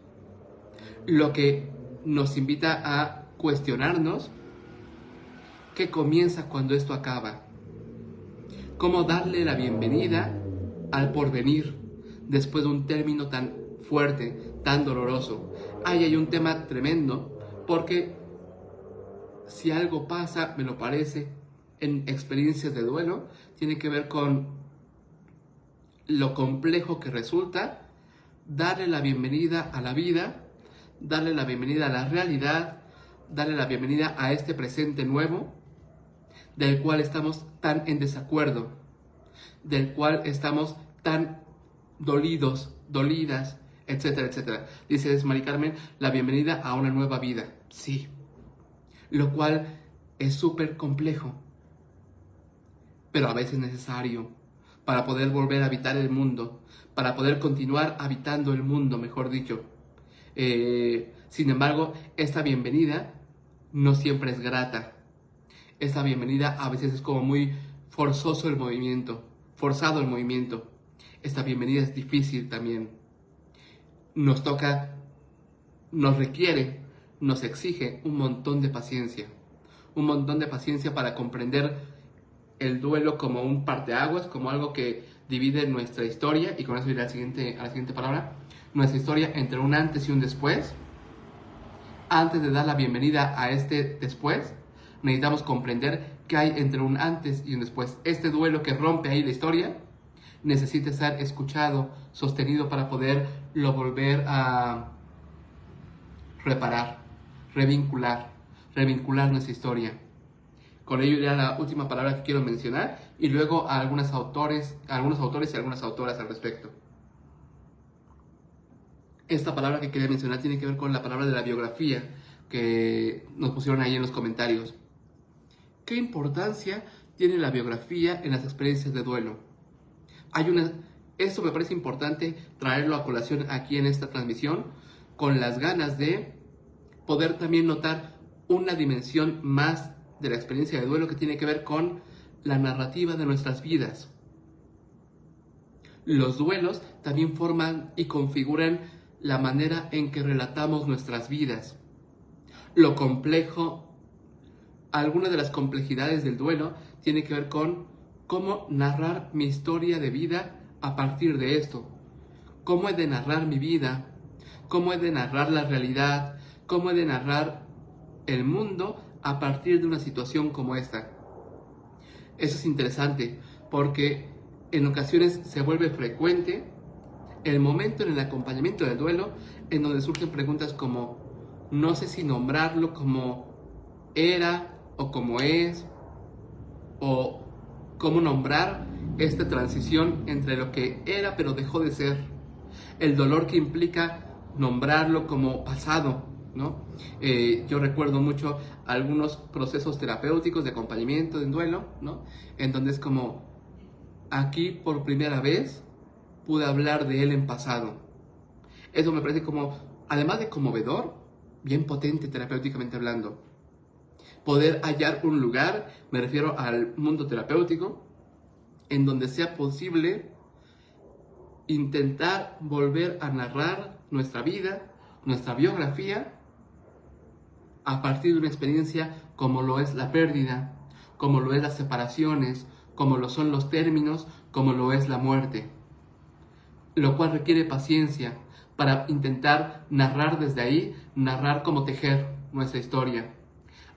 Lo que nos invita a cuestionarnos qué comienza cuando esto acaba. Cómo darle la bienvenida al porvenir después de un término tan fuerte, tan doloroso. Ahí hay un tema tremendo, porque si algo pasa, me lo parece, en experiencias de duelo, tiene que ver con lo complejo que resulta darle la bienvenida a la vida, darle la bienvenida a la realidad, darle la bienvenida a este presente nuevo, del cual estamos tan en desacuerdo, del cual estamos tan dolidos, dolidas, etcétera, etcétera. Dice Mari Carmen, la bienvenida a una nueva vida. Sí, lo cual es súper complejo, pero a veces necesario para poder volver a habitar el mundo, para poder continuar habitando el mundo, mejor dicho. Sin embargo, esta bienvenida no siempre es grata. Esta bienvenida a veces es como muy forzado el movimiento. Esta bienvenida es difícil también. Nos requiere, nos exige un montón de paciencia. Un montón de paciencia para comprender el duelo como un parteaguas, como algo que divide nuestra historia, y con eso iré a la siguiente palabra, nuestra historia entre un antes y un después. Antes de dar la bienvenida a este después, necesitamos comprender qué hay entre un antes y un después. Este duelo que rompe ahí la historia necesita ser escuchado, sostenido para poderlo volver a reparar, revincular nuestra historia. Con ello iré a la última palabra que quiero mencionar y luego a algunos autores y algunas autoras al respecto. Esta palabra que quería mencionar tiene que ver con la palabra de la biografía que nos pusieron ahí en los comentarios. ¿Qué importancia tiene la biografía en las experiencias de duelo? Esto me parece importante traerlo a colación aquí en esta transmisión, con las ganas de poder también notar una dimensión más de la experiencia de duelo que tiene que ver con la narrativa de nuestras vidas. Los duelos también forman y configuran la manera en que relatamos nuestras vidas. Lo complejo, alguna de las complejidades del duelo tiene que ver con cómo narrar mi historia de vida a partir de esto. Cómo he de narrar mi vida, cómo he de narrar la realidad, cómo he de narrar el mundo a partir de una situación como esta. Eso es interesante porque en ocasiones se vuelve frecuente el momento en el acompañamiento del duelo en donde surgen preguntas como no sé si nombrarlo como era o como es, o cómo nombrar esta transición entre lo que era pero dejó de ser, el dolor que implica nombrarlo como pasado, ¿no? Yo recuerdo mucho algunos procesos terapéuticos de acompañamiento en duelo, ¿no? En donde es como, aquí por primera vez pude hablar de él en pasado. Eso me parece como, además de conmovedor, bien potente terapéuticamente hablando. Poder hallar un lugar, me refiero al mundo terapéutico, en donde sea posible intentar volver a narrar nuestra vida, nuestra biografía, a partir de una experiencia como lo es la pérdida, como lo es las separaciones, como lo son los términos, como lo es la muerte, lo cual requiere paciencia para intentar narrar desde ahí, narrar como tejer nuestra historia.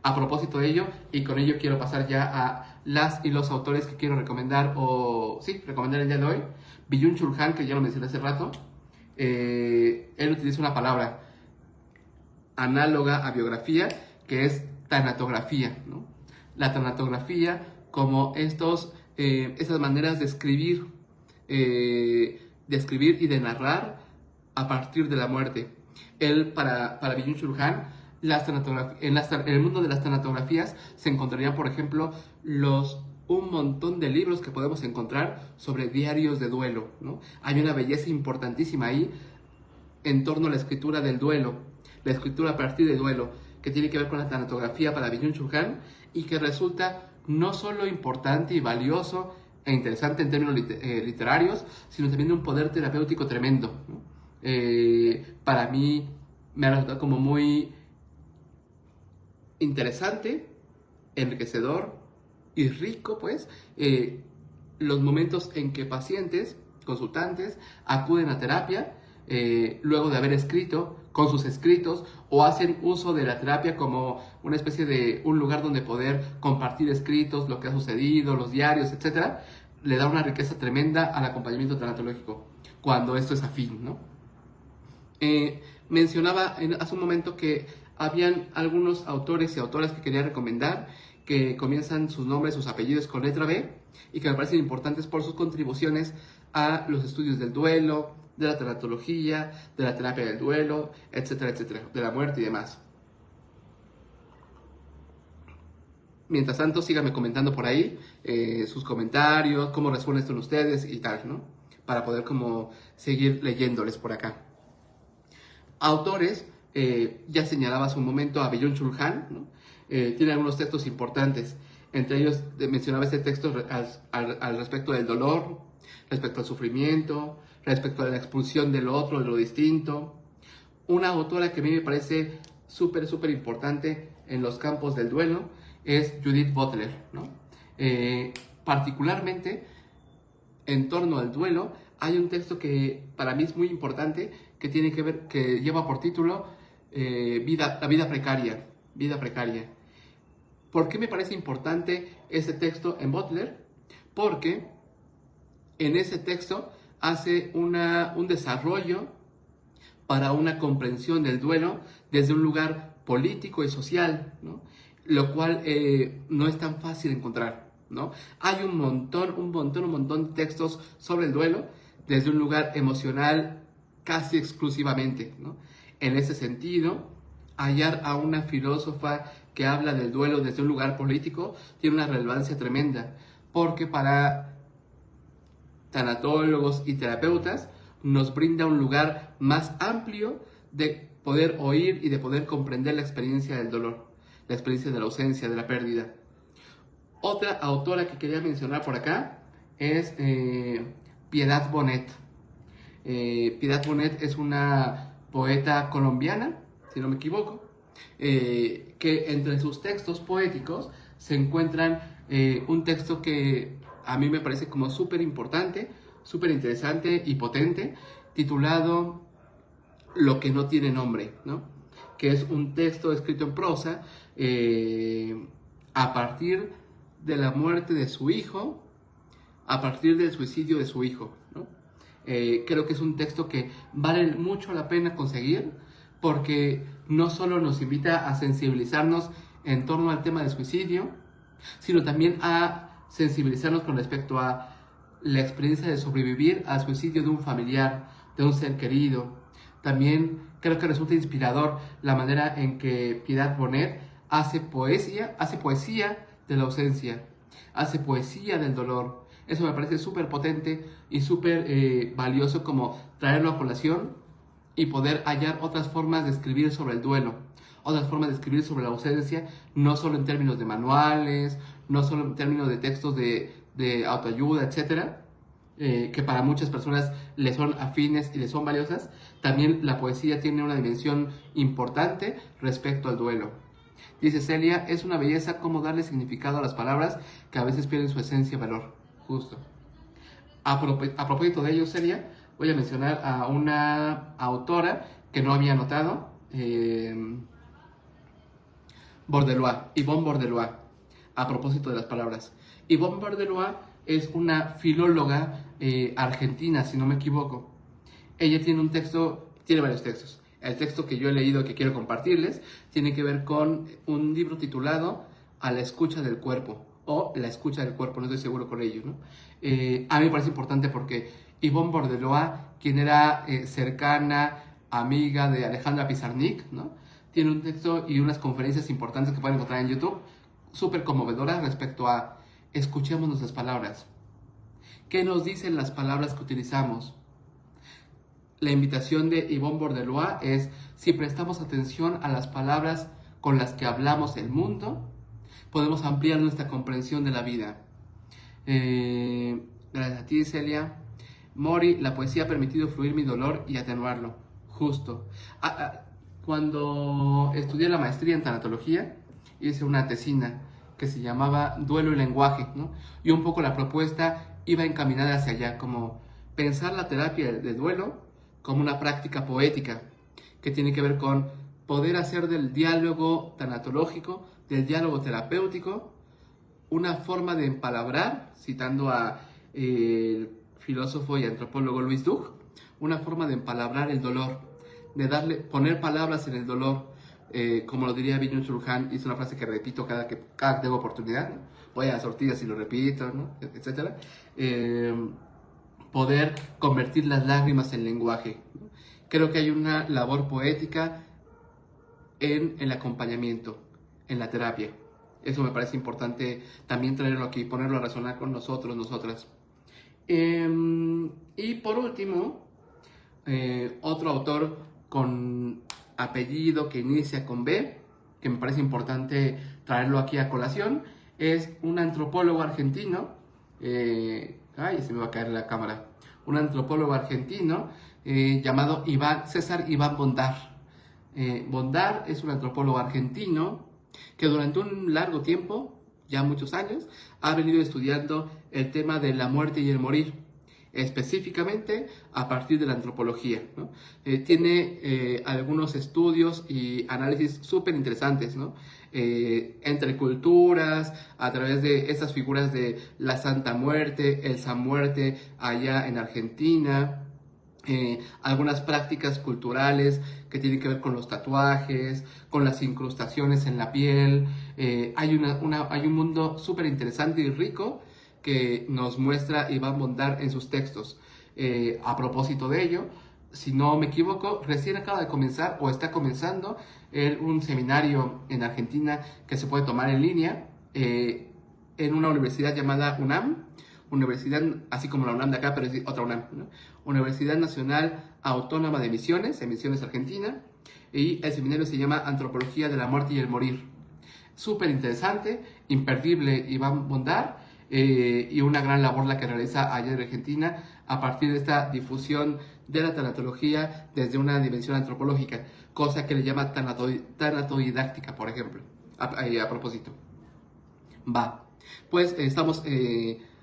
A propósito de ello, y con ello quiero pasar ya a las y los autores que quiero recomendar, recomendar el día de hoy. Byung-Chul Han, que ya lo mencioné hace rato, él utiliza una palabra análoga a biografía, que es tanatografía, ¿no? La tanatografía como esas maneras de escribir y de narrar a partir de la muerte. Él, para Byung-Chul Han, en el mundo de las tanatografías se encontrarían, por ejemplo, un montón de libros que podemos encontrar sobre diarios de duelo, ¿no? Hay una belleza importantísima ahí en torno a la escritura del duelo, la escritura a partir del duelo, que tiene que ver con la tanatografía para Byung-Chul Han y que resulta no solo importante y valioso e interesante en términos literarios, sino también de un poder terapéutico tremendo, ¿no? Para mí me ha resultado como muy interesante, enriquecedor y rico, pues, los momentos en que pacientes, consultantes, acuden a terapia luego de haber escrito con sus escritos o hacen uso de la terapia como una especie de un lugar donde poder compartir escritos, lo que ha sucedido, los diarios, etc. Le da una riqueza tremenda al acompañamiento tanatológico cuando esto es afín, ¿no? Mencionaba hace un momento que habían algunos autores y autoras que quería recomendar que comienzan sus nombres, sus apellidos con letra B y que me parecen importantes por sus contribuciones a los estudios del duelo, de la tanatología, de la terapia del duelo, etcétera, etcétera, de la muerte y demás. Mientras tanto, síganme comentando por ahí sus comentarios, cómo resuena esto en ustedes y tal, ¿no? Para poder como seguir leyéndoles por acá. Autores, ya señalaba hace un momento a Byung-Chul Han, ¿no? Tiene algunos textos importantes. Entre ellos mencionaba este texto al respecto del dolor, respecto al sufrimiento, respecto a la expulsión del otro, de lo distinto. Una autora que a mí me parece súper, súper importante en los campos del duelo es Judith Butler, ¿no? Particularmente en torno al duelo hay un texto que para mí es muy importante que tiene que ver, que lleva por título la vida precaria, vida precaria. ¿Por qué me parece importante ese texto en Butler? Porque en ese texto hace un desarrollo para una comprensión del duelo desde un lugar político y social, ¿no? Lo cual no es tan fácil encontrar, ¿no? Hay un montón de textos sobre el duelo desde un lugar emocional casi exclusivamente, ¿no? En ese sentido, hallar a una filósofa que habla del duelo desde un lugar político tiene una relevancia tremenda, porque para tanatólogos y terapeutas nos brinda un lugar más amplio de poder oír y de poder comprender la experiencia del dolor, la experiencia de la ausencia, de la pérdida. Otra autora que quería mencionar por acá es Piedad Bonet. Piedad Bonet es una poeta colombiana, si no me equivoco, que entre sus textos poéticos se encuentran un texto que a mí me parece como súper importante, súper interesante y potente, titulado Lo que no tiene nombre, ¿no? Que es un texto escrito en prosa a partir de la muerte de su hijo, a partir del suicidio de su hijo, ¿no? Creo que es un texto que vale mucho la pena conseguir porque no solo nos invita a sensibilizarnos en torno al tema del suicidio, sino también a sensibilizarnos con respecto a la experiencia de sobrevivir al suicidio de un familiar, de un ser querido. También creo que resulta inspirador la manera en que Piedad Bonet hace poesía de la ausencia, hace poesía del dolor. Eso me parece súper potente y súper valioso como traerlo a colación y poder hallar otras formas de escribir sobre el duelo, otras formas de escribir sobre la ausencia, no solo en términos de manuales, no solo en términos de textos de autoayuda, etc., que para muchas personas le son afines y le son valiosas, también la poesía tiene una dimensión importante respecto al duelo. Dice Celia, es una belleza cómo darle significado a las palabras que a veces pierden su esencia y valor. Justo. A propósito de ello, Celia, voy a mencionar a una autora que no había notado, Yvonne Bordelois, a propósito de las palabras. Yvonne Bordelois es una filóloga argentina, si no me equivoco. Ella tiene varios textos. El texto que yo he leído que quiero compartirles tiene que ver con un libro titulado A la escucha del cuerpo, o La escucha del cuerpo, no estoy seguro con ello, ¿no? A mí me parece importante porque Yvonne Bordelois, quien era cercana, amiga de Alejandra Pizarnik, ¿no? Tiene un texto y unas conferencias importantes que pueden encontrar en YouTube, súper conmovedoras respecto a escuchemos nuestras palabras. ¿Qué nos dicen las palabras que utilizamos? La invitación de Yvonne Bordelois es, si prestamos atención a las palabras con las que hablamos el mundo, podemos ampliar nuestra comprensión de la vida. Gracias a ti, Celia. Mori, la poesía ha permitido fluir mi dolor y atenuarlo. Justo. Cuando estudié la maestría en tanatología, hice una tesina que se llamaba Duelo y Lenguaje, ¿no? Y un poco la propuesta iba encaminada hacia allá, como pensar la terapia de duelo como una práctica poética que tiene que ver con poder hacer del diálogo tanatológico, del diálogo terapéutico, una forma de empalabrar, citando a el filósofo y antropólogo Louis Duch, una forma de empalabrar el dolor, de poner palabras en el dolor, como lo diría Byung-Chul Han, es una frase que repito cada que tengo oportunidad, ¿no? Voy a las tortillas y lo repito, ¿no? Etcétera. Poder convertir las lágrimas en lenguaje. Creo que hay una labor poética en el acompañamiento, en la terapia. Eso me parece importante también traerlo aquí, ponerlo a resonar con nosotros, nosotras. Y por último, otro autor con apellido que inicia con B, que me parece importante traerlo aquí a colación, es un antropólogo argentino, ay, se me va a caer la cámara, un antropólogo argentino llamado César Iván Bondar. Bondar es un antropólogo argentino que durante un largo tiempo, ya muchos años, ha venido estudiando el tema de la muerte y el morir, específicamente a partir de la antropología, ¿no? Tiene algunos estudios y análisis súper interesantes, ¿no? Entre culturas, a través de estas figuras de la Santa Muerte, el San Muerte allá en Argentina, algunas prácticas culturales que tienen que ver con los tatuajes, con las incrustaciones en la piel. Hay un mundo súper interesante y rico que nos muestra Iván Bondar en sus textos. A propósito de ello, si no me equivoco, recién acaba de comenzar o está comenzando un seminario en Argentina que se puede tomar en línea en una universidad llamada UNAM, universidad, así como la UNAM de acá, pero es otra UNAM, ¿no? Universidad Nacional Autónoma de Misiones, en Misiones, Argentina, y el seminario se llama Antropología de la Muerte y el Morir. Súper interesante, imperdible Iván Bondar, y una gran labor la que realiza allá en Argentina a partir de esta difusión de la tanatología desde una dimensión antropológica, cosa que le llama tanatodidáctica, por ejemplo, a propósito. Pues estamos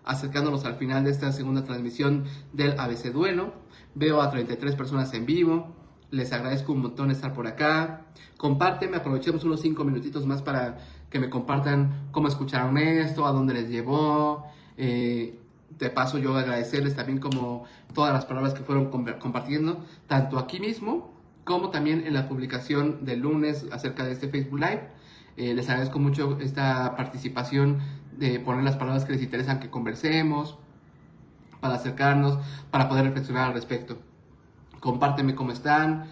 acercándonos al final de esta segunda transmisión del ABC Duelo. Veo a 33 personas en vivo. Les agradezco un montón estar por acá. Compárteme, aprovechemos unos 5 minutitos más para que me compartan cómo escucharon esto, a dónde les llevó. De paso yo agradecerles también como todas las palabras que fueron compartiendo, tanto aquí mismo como también en la publicación del lunes acerca de este Facebook Live. Les agradezco mucho esta participación de poner las palabras que les interesan que conversemos, para acercarnos, para poder reflexionar al respecto. Compárteme cómo están,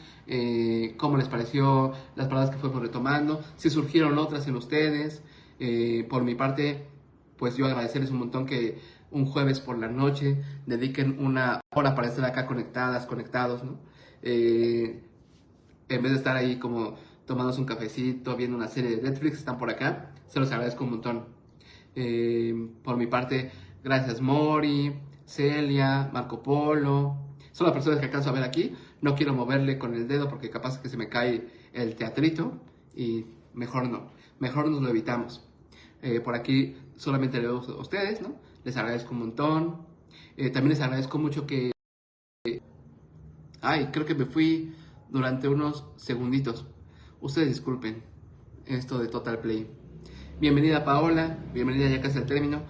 cómo les pareció las palabras que fuimos retomando, si surgieron otras en ustedes. Por mi parte, pues yo agradecerles un montón que un jueves por la noche dediquen una hora para estar acá conectados, ¿no? En vez de estar ahí como tomándose un cafecito, viendo una serie de Netflix, están por acá, se los agradezco un montón. Por mi parte, gracias Mori, Celia, Marco Polo. Son las personas que alcanzo a ver aquí. No quiero moverle con el dedo porque capaz que se me cae el teatrito y mejor no. Mejor nos lo evitamos. Por aquí solamente leo a ustedes, ¿no? Les agradezco un montón. También les agradezco mucho que... Ay, creo que me fui durante unos segunditos. Ustedes disculpen esto de Total Play. Bienvenida Paola, bienvenida ya casi al término.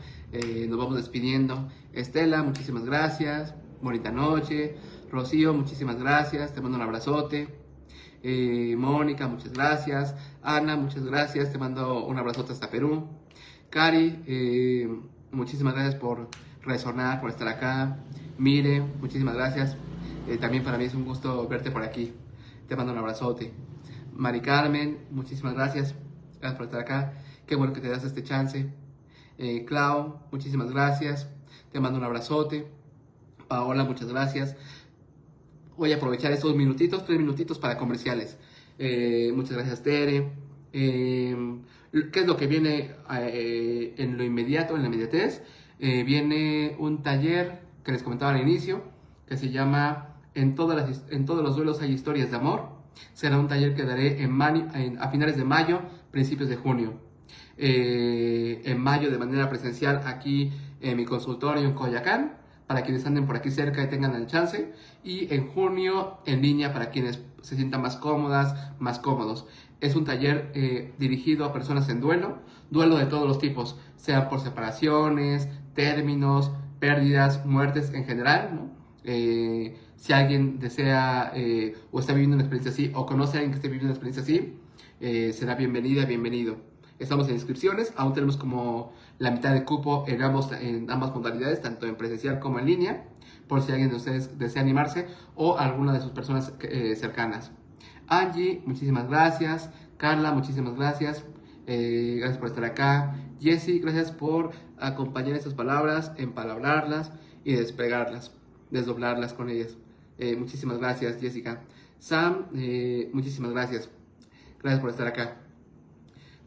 Nos vamos despidiendo. Estela, muchísimas gracias. Bonita noche. Rocío, muchísimas gracias. Te mando un abrazote. Mónica, muchas gracias. Ana, muchas gracias. Te mando un abrazote hasta Perú. Cari, muchísimas gracias por resonar, por estar acá. Mire, muchísimas gracias. También para mí es un gusto verte por aquí. Te mando un abrazote. Mari Carmen, muchísimas gracias. Gracias por estar acá. Qué bueno que te das este chance. Clau, muchísimas gracias. Te mando un abrazote. Paola, muchas gracias. Voy a aprovechar estos minutitos, 3 minutitos para comerciales. Muchas gracias, Tere. ¿Qué es lo que viene en lo inmediato, en la inmediatez? Viene un taller que les comentaba al inicio, que se llama En todos los duelos hay historias de amor. Será un taller que daré a finales de mayo, principios de junio. En mayo de manera presencial aquí en mi consultorio en Coyoacán, para quienes anden por aquí cerca y tengan el chance, y en junio en línea para quienes se sientan más cómodas, más cómodos. Es un taller dirigido a personas en duelo de todos los tipos, sea por separaciones, términos, pérdidas, muertes en general, ¿no? Si alguien desea o está viviendo una experiencia así, o conoce a alguien que esté viviendo una experiencia así, será bienvenida, bienvenido. Estamos en inscripciones, aún tenemos como la mitad de cupo en ambas modalidades, tanto en presencial como en línea, por si alguien de ustedes desea animarse o alguna de sus personas cercanas. Angie, muchísimas gracias. Carla, muchísimas gracias. Gracias por estar acá. Jessie, gracias por acompañar estas palabras, empalabrarlas y despegarlas, desdoblarlas con ellas. Muchísimas gracias, Jessica. Sam, muchísimas gracias. Gracias por estar acá.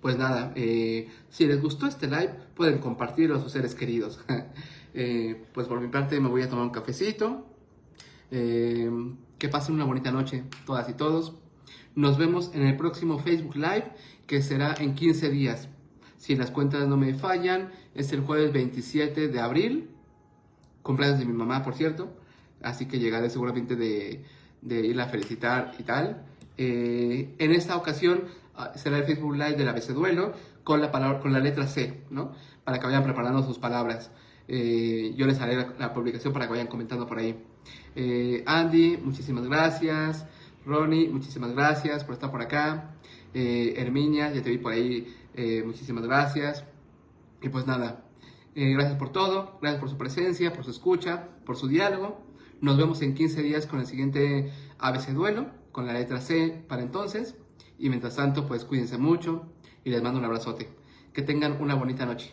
Pues nada, si les gustó este live, pueden compartirlo a sus seres queridos. Pues por mi parte me voy a tomar un cafecito. Que pasen una bonita noche, todas y todos. Nos vemos en el próximo Facebook Live, que será en 15 días. Si las cuentas no me fallan, es el jueves 27 de abril. Cumpleaños de mi mamá, por cierto. Así que llegaré seguramente de irla a felicitar y tal. En esta ocasión será el Facebook Live del abeceduelo con la letra C, ¿no? Para que vayan preparando sus palabras. Yo les haré la publicación para que vayan comentando por ahí. Andy, muchísimas gracias. Ronnie, muchísimas gracias por estar por acá. Herminia, ya te vi por ahí. Muchísimas gracias. Y pues nada, gracias por todo. Gracias por su presencia, por su escucha, por su diálogo. Nos vemos en 15 días con el siguiente abeceduelo, con la letra C para entonces. Y mientras tanto, pues cuídense mucho y les mando un abrazote. Que tengan una bonita noche.